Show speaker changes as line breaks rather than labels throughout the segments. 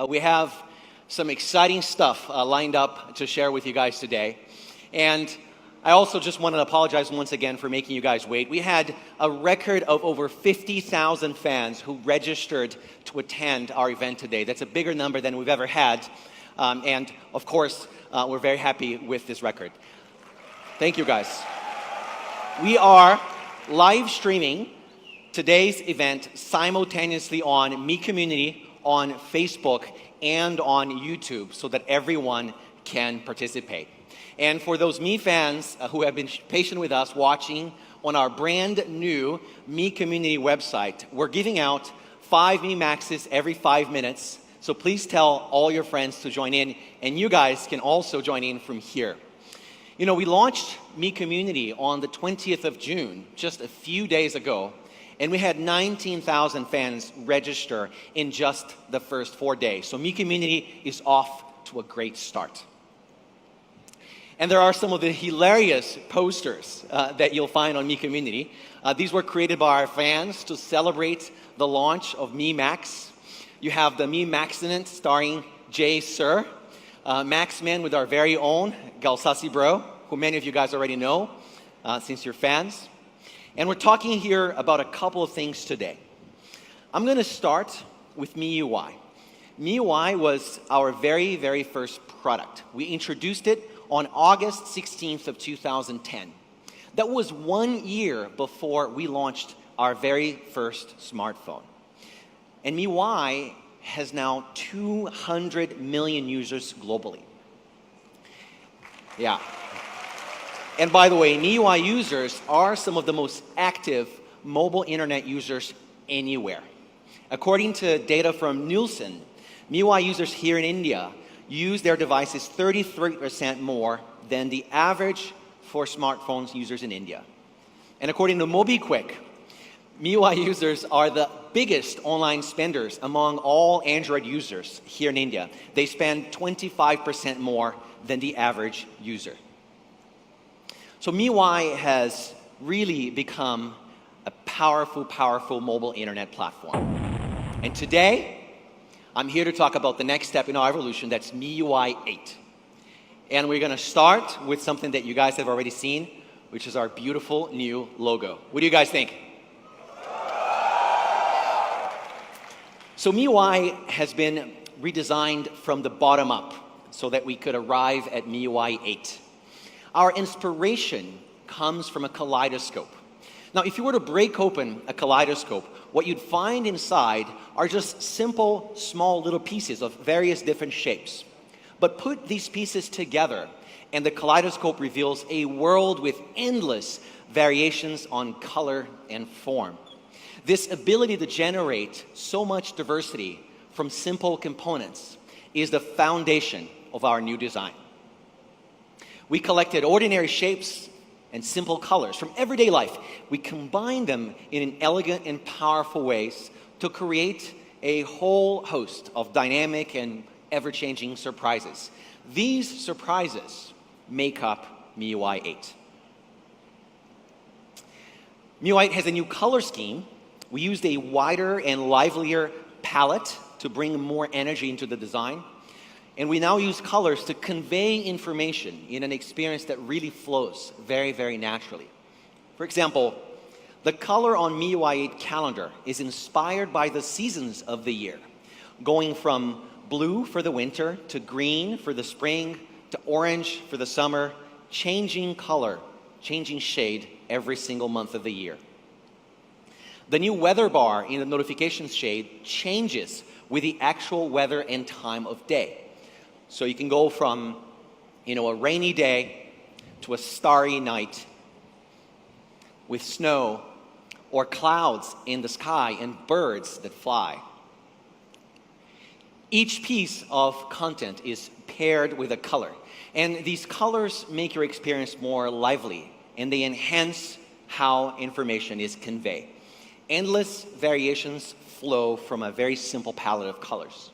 We have some exciting stuff lined up to share with you guys today. And I also just want to apologize once again for making you guys wait. We had a record of over 50,000 fans who registered to attend our event today. That's a bigger number than we've ever had. And of course, we're very happy with this record. Thank you, guys. We are live streaming today's event simultaneously on Mi Community, on Facebook, and on YouTube so that everyone can participate. And for those Mi fans who have been patient with us watching on our brand new Mi Community website, we're giving out 5 Mi Maxes every 5 minutes. So please tell all your friends to join in, and you guys can also join in from here. You know, we launched Mi Community on the 20th of June, just a few days ago, and we had 19,000 fans register in just the first 4 days. So Mi Community is off to a great start. And there are some of the hilarious posters that you'll find on Mi Community. These were created by our fans to celebrate the launch of Mi Max. You have the Mi Maxinent starring Jay Sir, Maxman with our very own Galsasi Bro, who many of you guys already know since you're fans. And we're talking here about a couple of things today. I'm going to start with MIUI. MIUI was our very, very first product. We introduced it on August 16th of 2010. That was 1 year before we launched our very first smartphone. And MIUI has now 200 million users globally. Yeah. And by the way, MIUI users are some of the most active mobile internet users anywhere. According to data from Nielsen, MIUI users here in India use their devices 33% more than the average for smartphones users in India. And according to MobiQuick, MIUI users are the biggest online spenders among all Android users here in India. They spend 25% more than the average user. So MIUI has really become a powerful, powerful mobile internet platform. And today, I'm here to talk about the next step in our evolution, that's MIUI 8. And we're going to start with something that you guys have already seen, which is our beautiful new logo. What do you guys think? So MIUI has been redesigned from the bottom up so that we could arrive at MIUI 8. Our inspiration comes from a kaleidoscope. Now, if you were to break open a kaleidoscope, what you'd find inside are just simple, small little pieces of various different shapes. But put these pieces together, and the kaleidoscope reveals a world with endless variations on color and form. This ability to generate so much diversity from simple components is the foundation of our new design. We collected ordinary shapes and simple colors from everyday life. We combined them in elegant and powerful ways to create a whole host of dynamic and ever-changing surprises. These surprises make up MIUI 8. MIUI 8 has a new color scheme. We used a wider and livelier palette to bring more energy into the design. And we now use colors to convey information in an experience that really flows very, very naturally. For example, the color on MIUI 8 calendar is inspired by the seasons of the year, going from blue for the winter to green for the spring to orange for the summer, changing color, changing shade every single month of the year. The new weather bar in the notifications shade changes with the actual weather and time of day. So you can go from, a rainy day to a starry night with snow or clouds in the sky and birds that fly. Each piece of content is paired with a color, and these colors make your experience more lively, and they enhance how information is conveyed. Endless variations flow from a very simple palette of colors.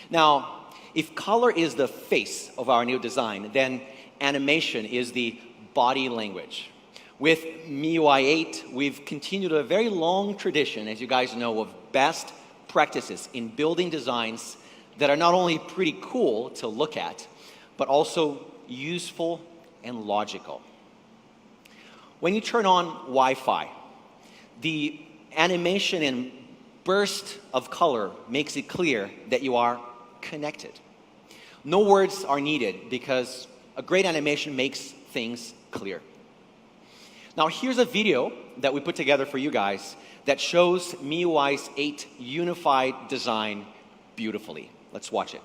Now, if color is the face of our new design, then animation is the body language. With MIUI 8, we've continued a very long tradition, as you guys know, of best practices in building designs that are not only pretty cool to look at, but also useful and logical. When you turn on Wi-Fi, the animation and burst of color makes it clear that you are connected. No words are needed because a great animation makes things clear. Now here's a video that we put together for you guys that shows MIUI's 8 unified design beautifully. Let's watch it.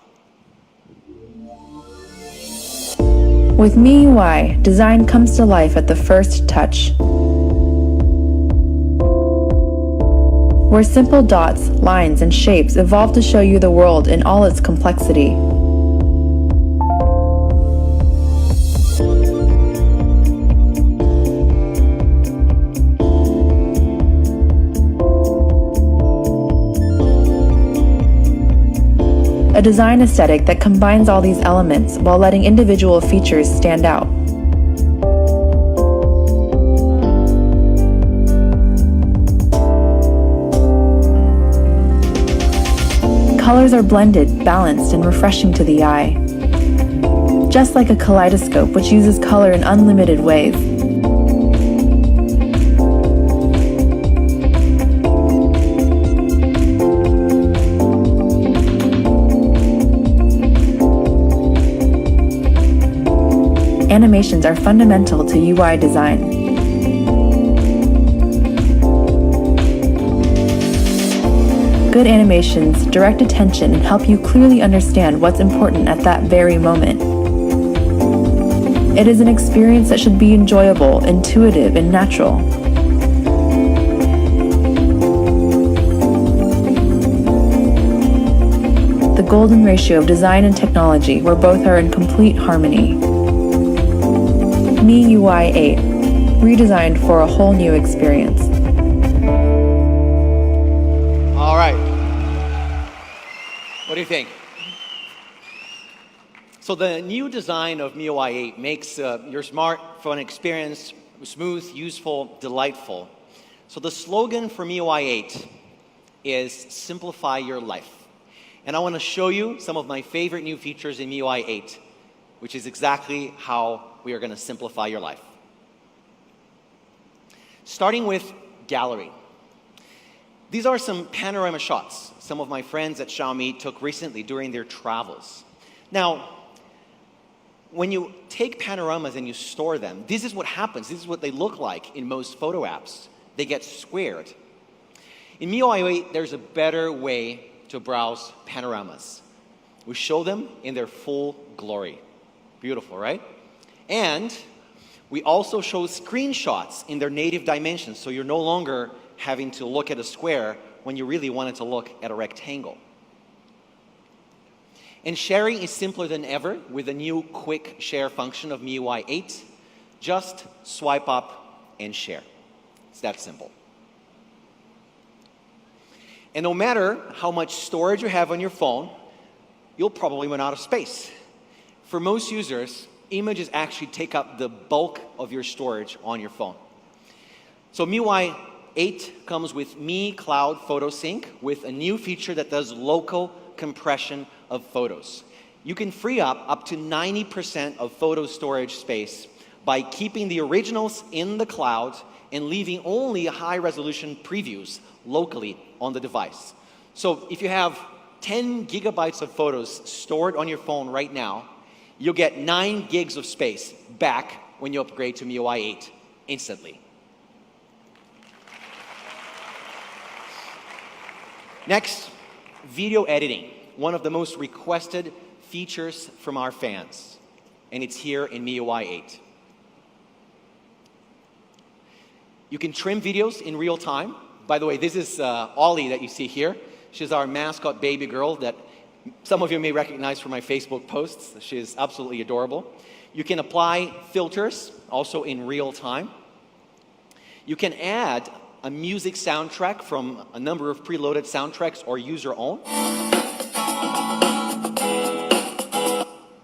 With MIUI, design comes to life at the first touch. Where simple dots, lines, and shapes evolve to show you the world in all its complexity. A design aesthetic that combines all these elements while letting individual features stand out. Colors are blended, balanced, and refreshing to the eye. Just like a kaleidoscope which uses color in unlimited ways. Animations are fundamental to UI design. Good animations direct attention and help you clearly understand what's important at that very moment. It is an experience that should be enjoyable, intuitive, and natural. The golden ratio of design and technology where both are in complete harmony. MIUI 8, redesigned for a whole new experience.
All right. What do you think? So the new design of MIUI 8 makes your smartphone experience smooth, useful, delightful. So the slogan for MIUI 8 is simplify your life. And I want to show you some of my favorite new features in MIUI 8, which is exactly how we are going to simplify your life. Starting with gallery. These are some panorama shots some of my friends at Xiaomi took recently during their travels. Now, when you take panoramas and you store them, this is what happens. This is what they look like in most photo apps. They get squared. In MIUI 8, there's a better way to browse panoramas. We show them in their full glory. Beautiful, right? And we also show screenshots in their native dimensions, so you're no longer having to look at a square when you really wanted to look at a rectangle. And sharing is simpler than ever with the new quick share function of MIUI 8. Just swipe up and share. It's that simple. And no matter how much storage you have on your phone, you'll probably run out of space. For most users, images actually take up the bulk of your storage on your phone. So MIUI 8 comes with Mi Cloud Photo Sync with a new feature that does local compression of photos. You can free up to 90% of photo storage space by keeping the originals in the cloud and leaving only high-resolution previews locally on the device. So if you have 10 gigabytes of photos stored on your phone right now, you'll get 9 gigs of space back when you upgrade to MIUI 8 instantly. Next, video editing, one of the most requested features from our fans. And it's here in MIUI 8. You can trim videos in real time. By the way, this is Ollie that you see here. She's our mascot baby girl that some of you may recognize from my Facebook posts. She is absolutely adorable. You can apply filters also in real time. You can add a music soundtrack from a number of preloaded soundtracks or use your own.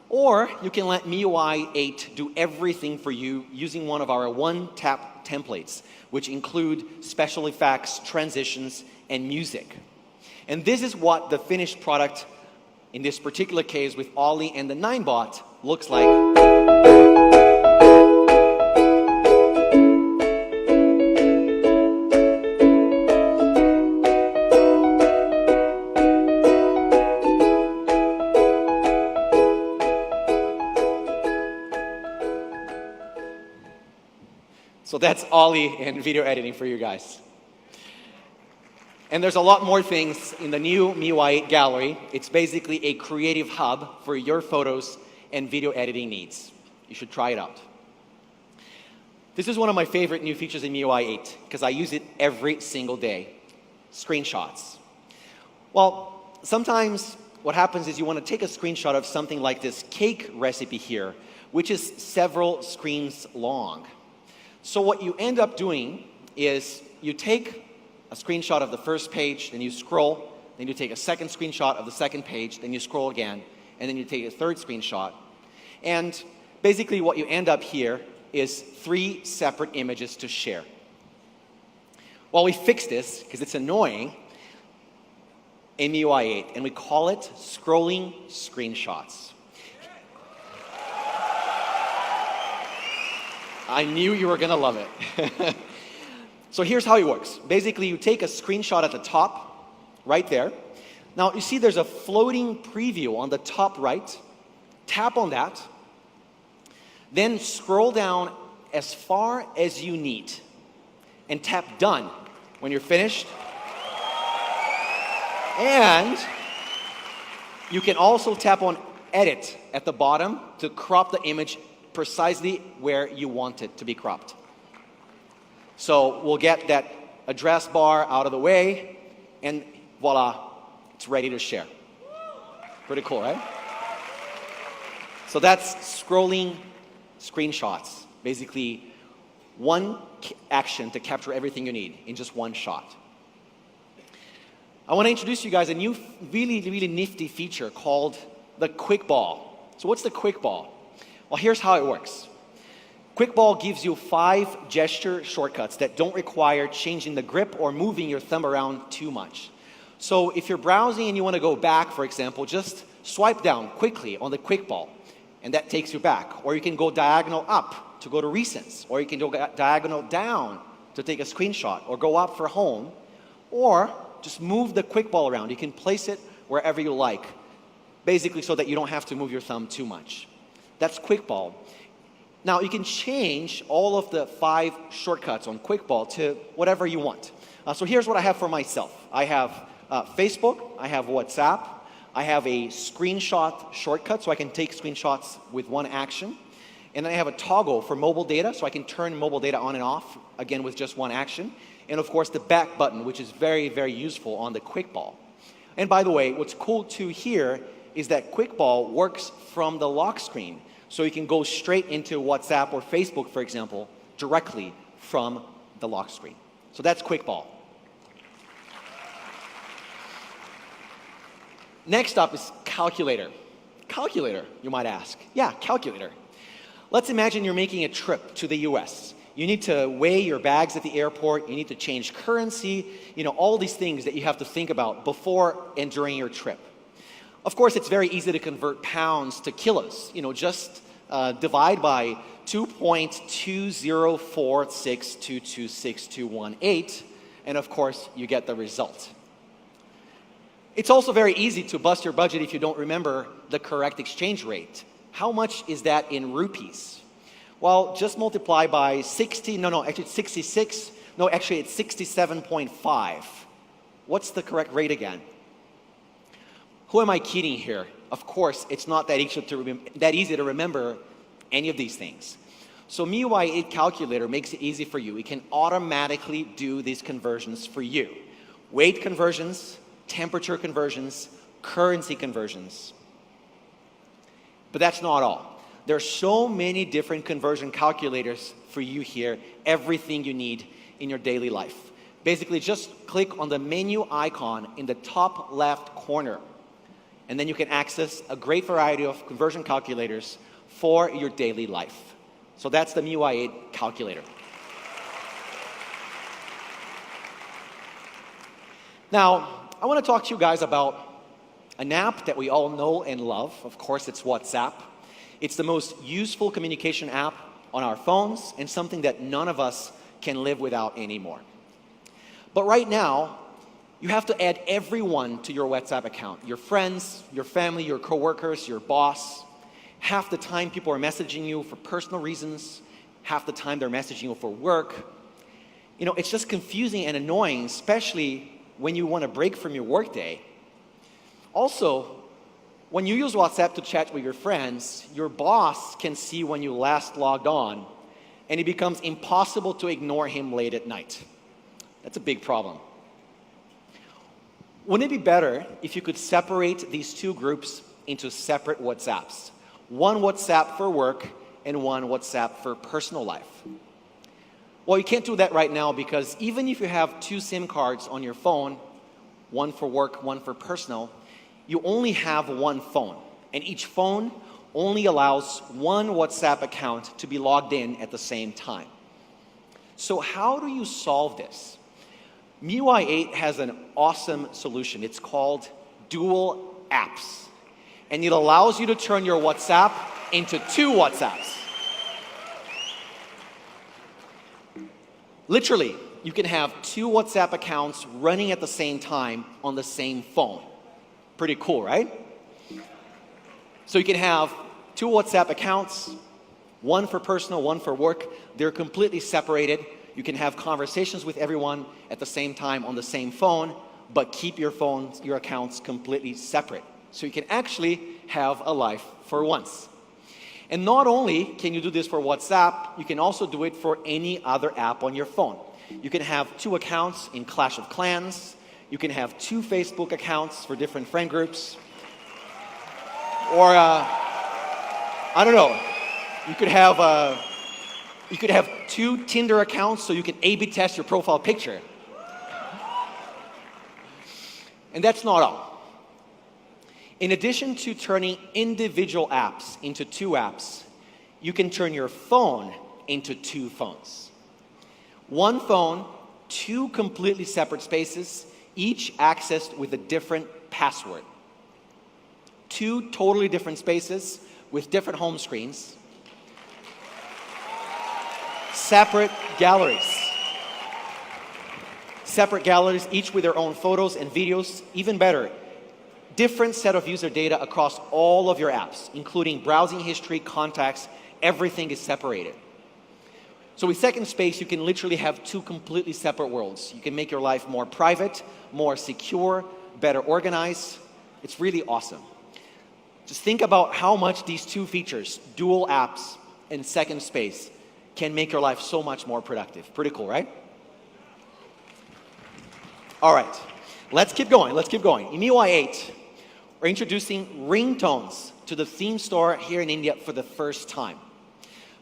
Or you can let MIUI 8 do everything for you using one of our one-tap templates, which include special effects, transitions, and music. And this is what the finished product in this particular case with Ollie and the 9-bot, looks like. So that's Ollie and video editing for you guys. And there's a lot more things in the new MIUI 8 gallery. It's basically a creative hub for your photos and video editing needs. You should try it out. This is one of my favorite new features in MIUI 8 because I use it every single day. Screenshots. Well, sometimes what happens is you want to take a screenshot of something like this cake recipe here, which is several screens long. So what you end up doing is you take a screenshot of the first page, then you scroll, then you take a second screenshot of the second page, then you scroll again, and then you take a third screenshot. And basically what you end up here is 3 separate images to share. Well, we fixed this because it's annoying in MIUI 8, and we call it scrolling screenshots. I knew you were going to love it. So here's how it works. Basically, you take a screenshot at the top, right there. Now, you see there's a floating preview on the top right. Tap on that. Then scroll down as far as you need. And tap Done when you're finished. And you can also tap on Edit at the bottom to crop the image precisely where you want it to be cropped. So we'll get that address bar out of the way, and voila, it's ready to share. Pretty cool, right? So that's scrolling screenshots. Basically, one action to capture everything you need in just one shot. I want to introduce you guys a new really nifty feature called the Quick Ball. So what's the Quick Ball? Well, here's how it works. Quick Ball gives you 5 gesture shortcuts that don't require changing the grip or moving your thumb around too much. So if you're browsing and you want to go back, for example, just swipe down quickly on the Quick Ball, and that takes you back. Or you can go diagonal up to go to recents, or you can go diagonal down to take a screenshot, or go up for home, or just move the Quick Ball around. You can place it wherever you like, basically so that you don't have to move your thumb too much. That's Quick Ball. Now, you can change all of the 5 shortcuts on Quick Ball to whatever you want. So here's what I have for myself. I have Facebook, I have WhatsApp, I have a screenshot shortcut so I can take screenshots with one action. And then I have a toggle for mobile data so I can turn mobile data on and off, again with just one action. And of course the back button, which is very useful on the Quick Ball. And by the way, what's cool too here is that Quick Ball works from the lock screen. So you can go straight into WhatsApp or Facebook, for example, directly from the lock screen. So that's Quick Ball. Next up is Calculator. Calculator, you might ask. Yeah, Calculator. Let's imagine you're making a trip to the US. You need to weigh your bags at the airport. You need to change currency. You know, all these things that you have to think about before and during your trip. Of course, it's very easy to convert pounds to kilos. You know, just divide by 2.20462262218, and of course, you get the result. It's also very easy to bust your budget if you don't remember the correct exchange rate. How much is that in rupees? Well, just multiply by 60, actually it's 66, actually it's 67.5. What's the correct rate again? Who am I kidding here? Of course, it's not that easy to remember any of these things. So MIUI 8 Calculator makes it easy for you. It can automatically do these conversions for you. Weight conversions, temperature conversions, currency conversions. But that's not all. There are so many different conversion calculators for you here, everything you need in your daily life. Basically, just click on the menu icon in the top left corner. And then you can access a great variety of conversion calculators for your daily life. So that's the MIUI 8 calculator. Now, I want to talk to you guys about An app that we all know and love, of course, it's WhatsApp. It's the most useful communication app on our phones and something that none of us can live without anymore. But right now, you have to add everyone to your WhatsApp account. Your friends, your family, your coworkers, your boss. Half the time people are messaging you for personal reasons. Half the time they're messaging you for work. You know, it's just confusing and annoying, especially when you want to break from your workday. Also, when you use WhatsApp to chat with your friends, your boss can see when you last logged on, and it becomes impossible to ignore him late at night. That's a big problem. Wouldn't it be better if you could separate these two groups into separate WhatsApps? One WhatsApp for work and one WhatsApp for personal life. Well, you can't do that right now because even if you have two SIM cards on your phone, one for work, one for personal, you only have one phone, and each phone only allows one WhatsApp account to be logged in at the same time. So how do you solve this? MIUI 8 has an awesome solution. It's called Dual Apps, and it allows you to turn your WhatsApp into two WhatsApps. Literally, you can have two WhatsApp accounts running at the same time on the same phone. Pretty cool, right? So you can have two WhatsApp accounts, one for personal, one for work. They're completely separated. You can have conversations with everyone at the same time on the same phone, but keep your accounts completely separate. So you can actually have a life for once. And not only can you do this for WhatsApp, you can also do it for any other app on your phone. You can have two accounts in Clash of Clans. You can have two Facebook accounts for different friend groups. Or, I don't know, you could have two Tinder accounts so you can A/B test your profile picture. And that's not all. In addition to turning individual apps into two apps, you can turn your phone into two phones. One phone, two completely separate spaces, each accessed with a different password. Two totally different spaces with different home screens. Separate galleries. Separate galleries, each with their own photos and videos. Even better, different set of user data across all of your apps, including browsing history, contacts, everything is separated. So with Second Space, you can literally have two completely separate worlds. You can make your life more private, more secure, better organized. It's really awesome. Just think about how much these two features, dual apps and Second Space, can make your life so much more productive. Pretty cool, right? All right, let's keep going, let's keep going. In MIUI 8, we're introducing ringtones to the theme store here in India for the first time.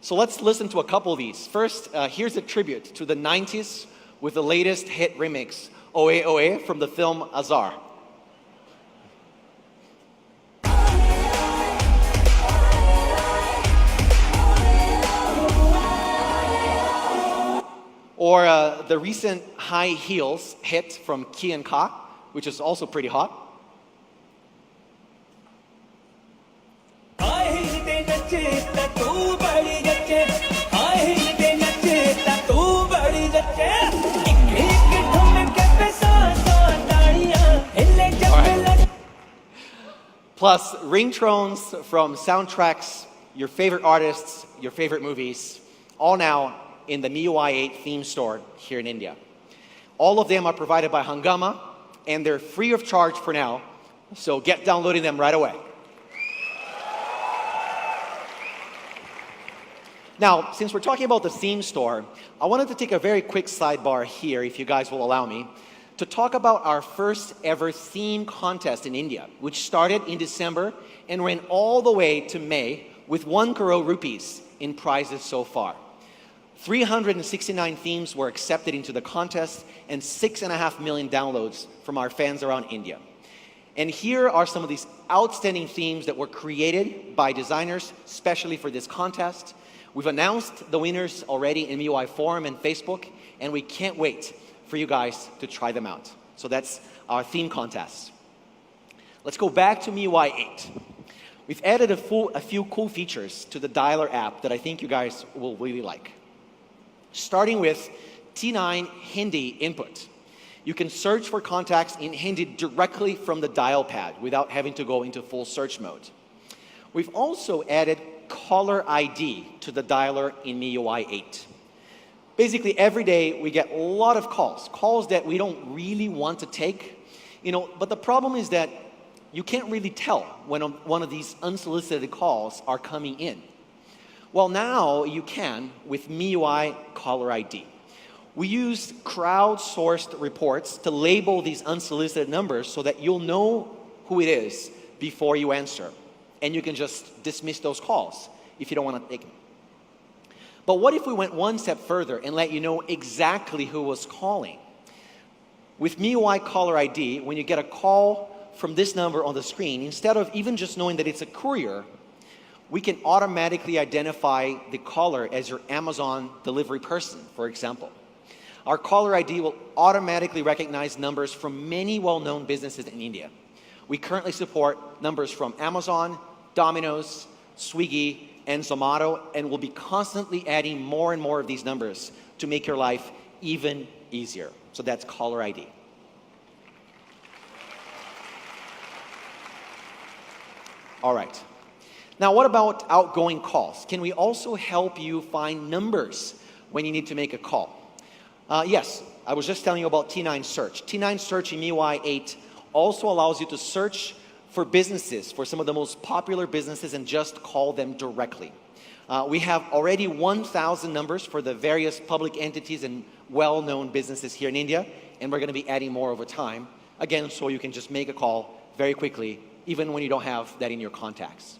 So let's listen to a couple of these. First, here's a tribute to the 90s with the latest hit remix, Oe Oe, from the film Azar. Or the recent High Heels hit from Ki and Ka, which is also pretty hot. Plus, ringtones from soundtracks, your favorite artists, your favorite movies, all now in the MIUI 8 theme store here in India. All of them are provided by Hungama, and they're free of charge for now, so get downloading them right away. Now, since we're talking about the theme store, I wanted to take a very quick sidebar here, if you guys will allow me, to talk about our first ever theme contest in India, which started in December and ran all the way to May with 1 crore rupees in prizes so far. 369 themes were accepted into the contest and 6.5 million downloads from our fans around India. And here are some of these outstanding themes that were created by designers specially for this contest. We've announced the winners already in MIUI Forum and Facebook, and we can't wait for you guys to try them out. So that's our theme contest. Let's go back to MIUI 8. We've added a few cool features to the dialer app that I think you guys will really like. Starting with T9 Hindi input. You can search for contacts in Hindi directly from the dial pad without having to go into full search mode. We've also added caller ID to the dialer in MIUI 8. Basically, every day we get a lot of calls that we don't really want to take, but the problem is that you can't really tell when one of these unsolicited calls are coming in. Well, now you can with MIUI caller ID. We use crowdsourced reports to label these unsolicited numbers so that you'll know who it is before you answer. And you can just dismiss those calls if you don't want to take them. But what if we went one step further and let you know exactly who was calling? With MIUI caller ID, when you get a call from this number on the screen, instead of even just knowing that it's a courier, we can automatically identify the caller as your Amazon delivery person, for example. Our caller ID will automatically recognize numbers from many well-known businesses in India. We currently support numbers from Amazon, Domino's, Swiggy, and Zomato, and we'll be constantly adding more and more of these numbers to make your life even easier. So that's caller ID. All right. Now, what about outgoing calls? Can we also help you find numbers when you need to make a call? Yes, I was just telling you about T9 Search. T9 Search in MIUI 8 also allows you to search for businesses, for some of the most popular businesses, and just call them directly. We have already 1,000 numbers for the various public entities and well-known businesses here in India, and we're going to be adding more over time. Again, so you can just make a call very quickly, even when you don't have that in your contacts.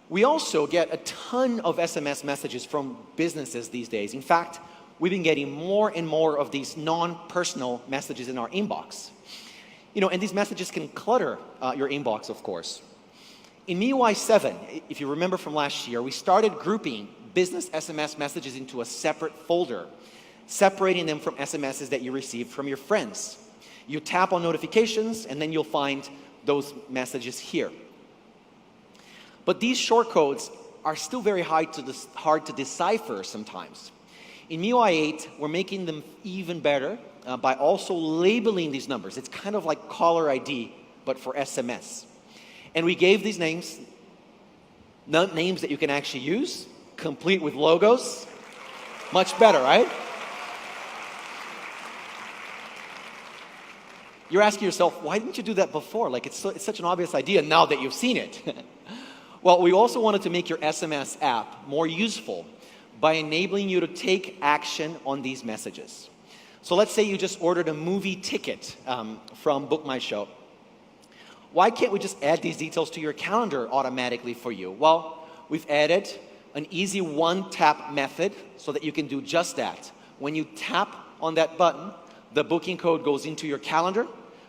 We also get a ton of SMS messages from businesses these days. In fact, we've been getting more and more of these non-personal messages in our inbox. And these messages can clutter your inbox, of course. In MIUI 7, if you remember from last year, we started grouping business SMS messages into a separate folder, separating them from SMSs that you received from your friends. You tap on notifications, and then you'll find those messages here. But these shortcodes are still very hard to decipher sometimes. In MIUI 8, we're making them even better by also labeling these numbers. It's kind of like caller ID, but for SMS. And we gave these names that you can actually use, complete with logos. Much better, right? You're asking yourself, why didn't you do that before? Like, it's such an obvious idea now that you've seen it. Well, we also wanted to make your SMS app more useful by enabling you to take action on these messages. So let's say you just ordered a movie ticket from Book My Show. Why can't we just add these details to your calendar automatically for you? Well, we've added an easy one-tap method so that you can do just that. When you tap on that button, the booking code goes into your calendar,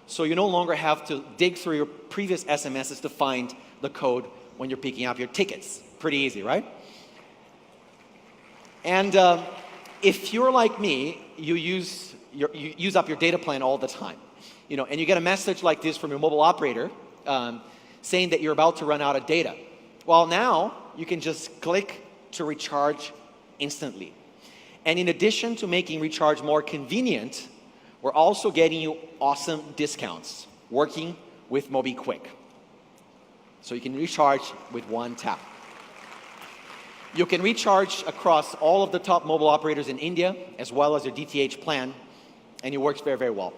so you no longer have to dig through your previous SMSs to find the code when you're picking up your tickets. Pretty easy, right? And if you're like me, you use up your data plan all the time, and you get a message like this from your mobile operator saying that you're about to run out of data. Well, now you can just click to recharge instantly. And in addition to making recharge more convenient, we're also getting you awesome discounts working with MobiKwik. So you can recharge with one tap. You can recharge across all of the top mobile operators in India, as well as your DTH plan, and it works very, very well.